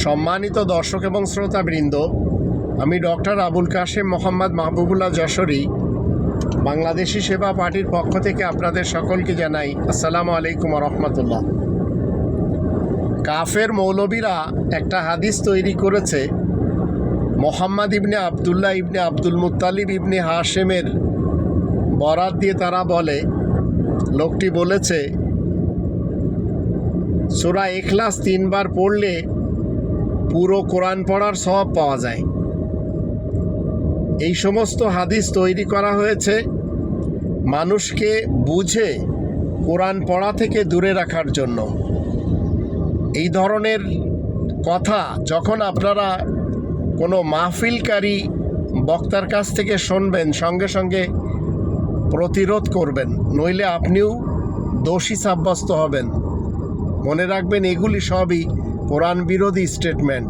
সম্মানিত দর্শক এবং শ্রোতাবৃন্দ, আমি ডক্টর আবুল কাশেম মোহাম্মদ মাহবুবুল্লাহ যশোরী বাংলাদেশি সেবা পার্টির পক্ষ থেকে আপনাদের সকলকে জানাই আসসালামু আলাইকুম রহমতুল্লাহ। কাফের মৌলবীরা একটা হাদিস তৈরি করেছে। মোহাম্মদ ইবনে আবদুল্লাহ ইবনে আব্দুল মুত্তালিব ইবনে হাশেমের বরাত দিয়ে তারা বলে, লোকটি বলেছে সূরা ইখলাস 3 বার পড়লে পুরো কোরআন পড়ার সওয়াব পাওয়া যায়। এই সমস্ত হাদিস তৈরি করা হয়েছে মানুষকে বুঝে কোরআন পড়া থেকে দূরে রাখার জন্য। এই ধরনের কথা যখন আপনারা কোনো মাহফিলকারী বক্তার কাছ থেকে শুনবেন, সঙ্গে সঙ্গে প্রতিরোধ করবেন, নইলে আপনিও দোষী সাব্যস্ত হবেন। মনে রাখবেন, এগুলি সবই কোরআন বিরোধী স্টেটমেন্ট।